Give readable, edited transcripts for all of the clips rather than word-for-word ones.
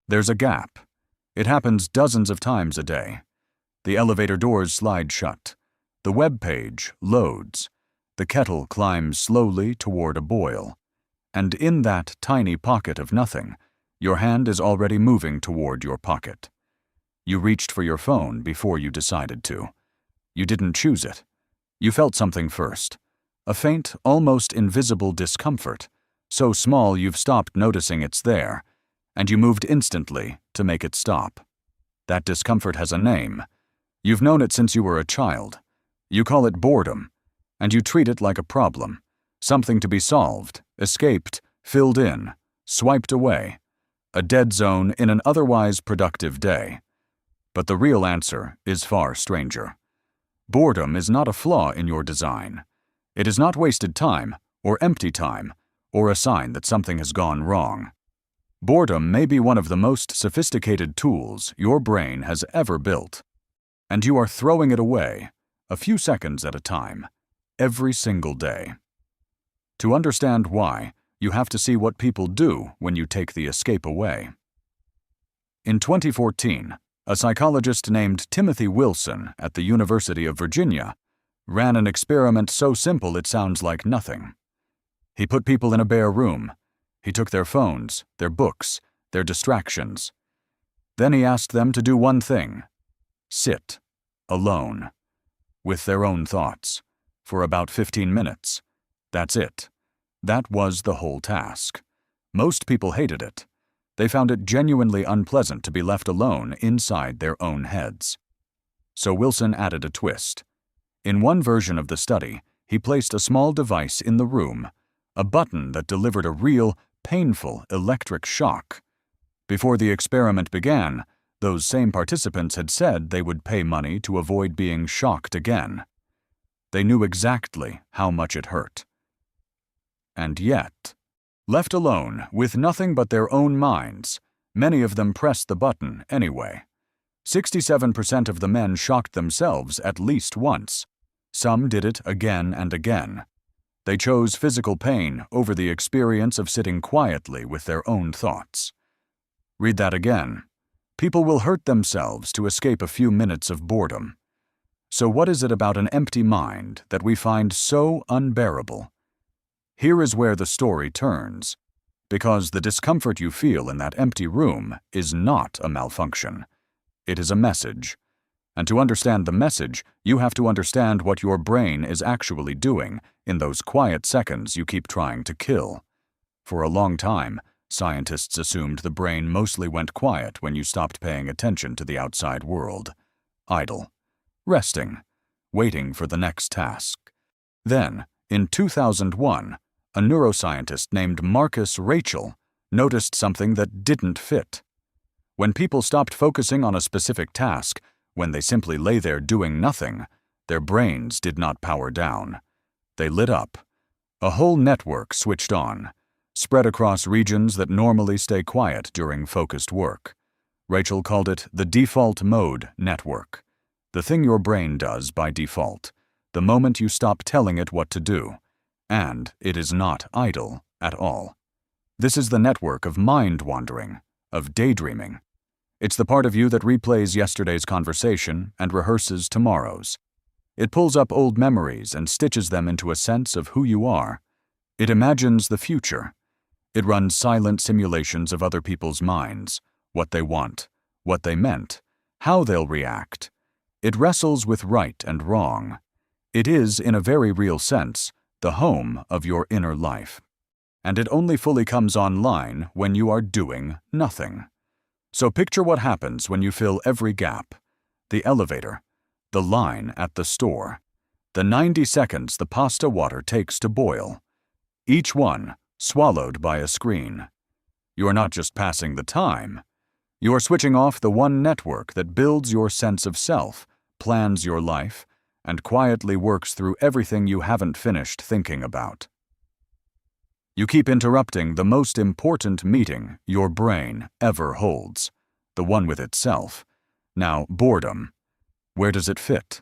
There's a gap. It happens dozens of times a day. The elevator doors slide shut. The web page loads. The kettle climbs slowly toward a boil. And in that tiny pocket of nothing, your hand is already moving toward your pocket. You reached for your phone before you decided to. You didn't choose it. You felt something first. A faint, almost invisible discomfort, so small you've stopped noticing it's there, and you moved instantly to make it stop. That discomfort has a name. You've known it since you were a child. You call it boredom, and you treat it like a problem, something to be solved, escaped, filled in, swiped away, a dead zone in an otherwise productive day. But the real answer is far stranger. Boredom is not a flaw in your design. It is not wasted time, or empty time, or a sign that something has gone wrong. Boredom may be one of the most sophisticated tools your brain has ever built, and you are throwing it away, a few seconds at a time, every single day. To understand why, you have to see what people do when you take the escape away. In 2014, a psychologist named Timothy Wilson at the University of Virginia ran an experiment so simple it sounds like nothing. He put people in a bare room. He took their phones, their books, their distractions. Then he asked them to do one thing: sit, alone, with their own thoughts, for about 15 minutes. That's it. That was the whole task. Most people hated it. They found it genuinely unpleasant to be left alone inside their own heads. So Wilson added a twist. In one version of the study, he placed a small device in the room, a button that delivered a real, painful electric shock. Before the experiment began, those same participants had said they would pay money to avoid being shocked again. They knew exactly how much it hurt. And yet, left alone with nothing but their own minds, many of them pressed the button anyway. 67% of the men shocked themselves at least once. Some did it again and again. They chose physical pain over the experience of sitting quietly with their own thoughts. Read that again. People will hurt themselves to escape a few minutes of boredom. So what is it about an empty mind that we find so unbearable? Here is where the story turns, because the discomfort you feel in that empty room is not a malfunction. It is a message. And to understand the message, you have to understand what your brain is actually doing in those quiet seconds you keep trying to kill. For a long time, scientists assumed the brain mostly went quiet when you stopped paying attention to the outside world. Idle. Resting. Waiting for the next task. Then, in 2001, a neuroscientist named Marcus Rachel noticed something that didn't fit. When people stopped focusing on a specific task, when they simply lay there doing nothing, their brains did not power down. They lit up. A whole network switched on, spread across regions that normally stay quiet during focused work. Rachel called it the default mode network, the thing your brain does by default, the moment you stop telling it what to do. And it is not idle at all. This is the network of mind wandering, of daydreaming. It's the part of you that replays yesterday's conversation and rehearses tomorrow's. It pulls up old memories and stitches them into a sense of who you are. It imagines the future. It runs silent simulations of other people's minds, what they want, what they meant, how they'll react. It wrestles with right and wrong. It is, in a very real sense, the home of your inner life. And it only fully comes online when you are doing nothing. So picture what happens when you fill every gap: the elevator, the line at the store, the 90 seconds the pasta water takes to boil, each one swallowed by a screen. You are not just passing the time. You are switching off the one network that builds your sense of self, plans your life, and quietly works through everything you haven't finished thinking about. You keep interrupting the most important meeting your brain ever holds, the one with itself. Now, boredom. Where does it fit?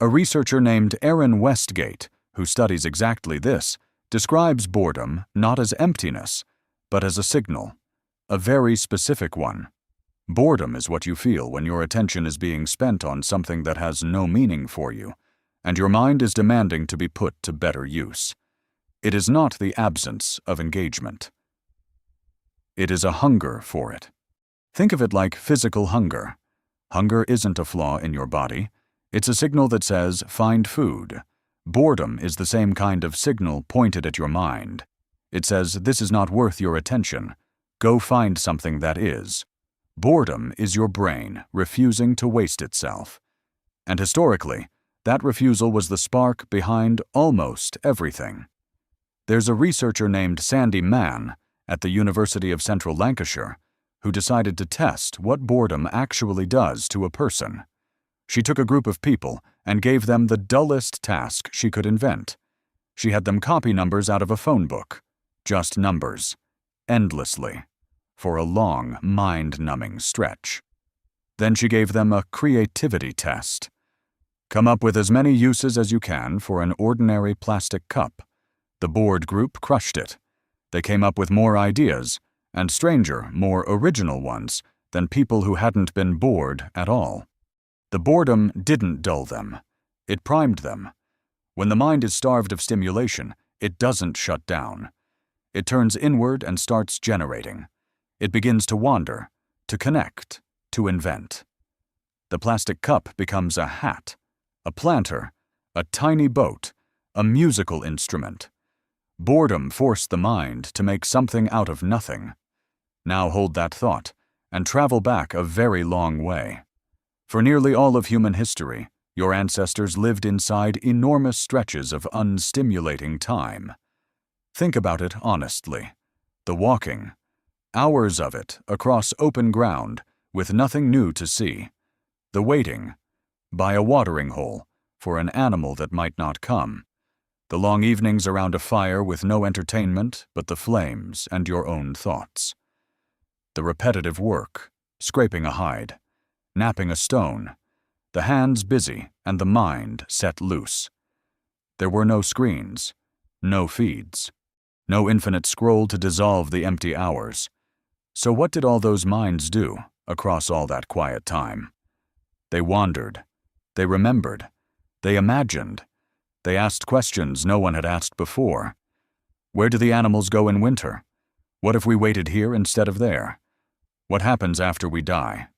A researcher named Aaron Westgate, who studies exactly this, describes boredom not as emptiness, but as a a very specific one. Boredom is what you feel when your attention is being spent on something that has no meaning for you, and your mind is demanding to be put to better use. It is not the absence of engagement. It is a hunger for it. Think of it like physical hunger. Hunger isn't a flaw in your body. It's a signal that says, find food. Boredom is the same kind of signal pointed at your mind. It says, this is not worth your attention. Go find something that is. Boredom is your brain refusing to waste itself. And historically, that refusal was the spark behind almost everything. There's a researcher named Sandy Mann at the University of Central Lancashire who decided to test what boredom actually does to a person. She took a group of people and gave them the dullest task she could invent. She had them copy numbers out of a phone book, just numbers, endlessly, for a long, mind-numbing stretch. Then she gave them a creativity test. Come up with as many uses as you can for an ordinary plastic cup. The bored group crushed it. They came up with more ideas, and stranger, more original ones, than people who hadn't been bored at all. The boredom didn't dull them. It primed them. When the mind is starved of stimulation, it doesn't shut down. It turns inward and starts generating. It begins to wander, to connect, to invent. The plastic cup becomes a hat, a planter, a tiny boat, a musical instrument. Boredom forced the mind to make something out of nothing. Now hold that thought and travel back a very long way. For nearly all of human history, your ancestors lived inside enormous stretches of unstimulating time. Think about it honestly. The walking, hours of it across open ground with nothing new to see. The waiting, by a watering hole, for an animal that might not come. The long evenings around a fire with no entertainment but the flames and your own thoughts. The repetitive work, scraping a hide, napping a stone, the hands busy and the mind set loose. There were no screens, no feeds, no infinite scroll to dissolve the empty hours. So what did all those minds do across all that quiet time? They wandered, they remembered, they imagined, they asked questions no one had asked before. Where do the animals go in winter? What if we waited here instead of there? What happens after we die?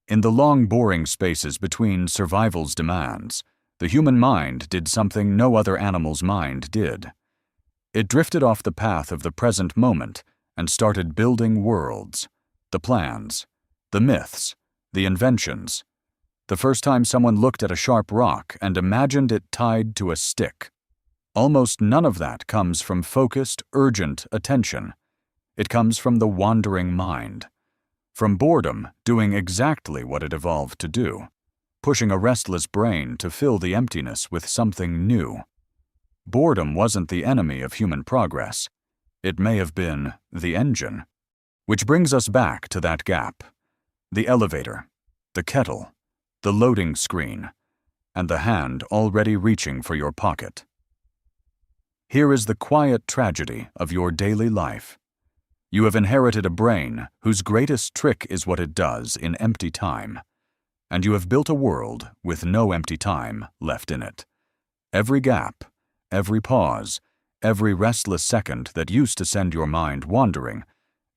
In the long, boring spaces between survival's demands, the human mind did something no other animal's mind did. It drifted off the path of the present moment and started building worlds, the plans, the myths, the inventions. The first time someone looked at a sharp rock and imagined it tied to a stick. Almost none of that comes from focused, urgent attention. It comes from the wandering mind. From boredom doing exactly what it evolved to do, pushing a restless brain to fill the emptiness with something new. Boredom wasn't the enemy of human progress. It may have been the engine. Which brings us back to that gap. The elevator, the kettle, the loading screen, and the hand already reaching for your pocket. Here is the quiet tragedy of your daily life. You have inherited a brain whose greatest trick is what it does in empty time, and you have built a world with no empty time left in it. Every gap, every pause, every restless second that used to send your mind wandering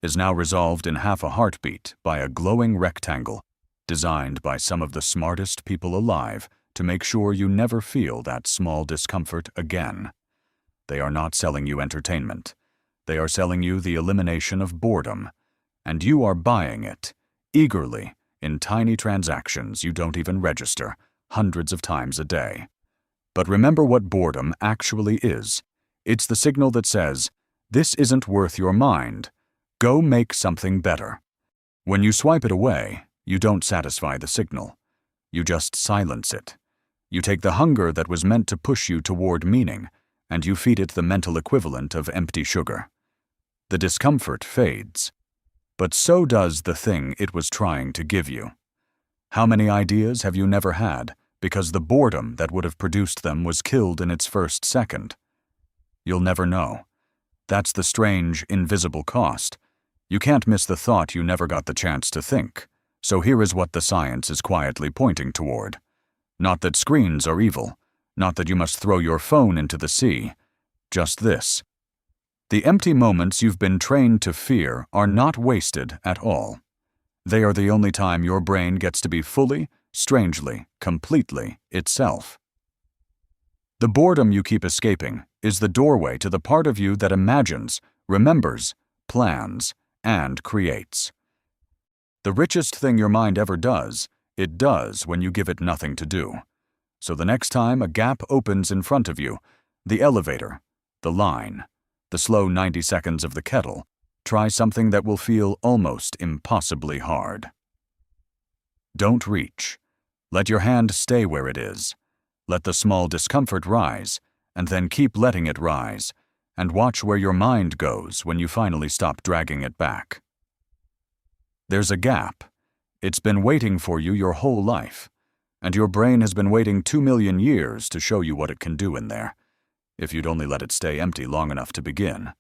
is now resolved in half a heartbeat by a glowing rectangle designed by some of the smartest people alive to make sure you never feel that small discomfort again. They are not selling you entertainment. They are selling you the elimination of boredom, and you are buying it, eagerly, in tiny transactions you don't even register, hundreds of times a day. But remember what boredom actually is. It's the signal that says, this isn't worth your mind. Go make something better. When you swipe it away, you don't satisfy the signal. You just silence it. You take the hunger that was meant to push you toward meaning, and you feed it the mental equivalent of empty sugar. The discomfort fades, but so does the thing it was trying to give you. How many ideas have you never had because the boredom that would have produced them was killed in its first second? You'll never know. That's the strange, invisible cost. You can't miss the thought you never got the chance to think, so here is what the science is quietly pointing toward. Not that screens are evil, not that you must throw your phone into the sea, just this. The empty moments you've been trained to fear are not wasted at all. They are the only time your brain gets to be fully, strangely, completely itself. The boredom you keep escaping is the doorway to the part of you that imagines, remembers, plans, and creates. The richest thing your mind ever does, it does when you give it nothing to do. So the next time a gap opens in front of you, the elevator, the line, the slow 90 seconds of the kettle, try something that will feel almost impossibly hard. Don't reach. Let your hand stay where it is. Let the small discomfort rise, and then keep letting it rise, and watch where your mind goes when you finally stop dragging it back. There's a gap. It's been waiting for you your whole life, and your brain has been waiting 2 million years to show you what it can do in there, if you'd only let it stay empty long enough to begin.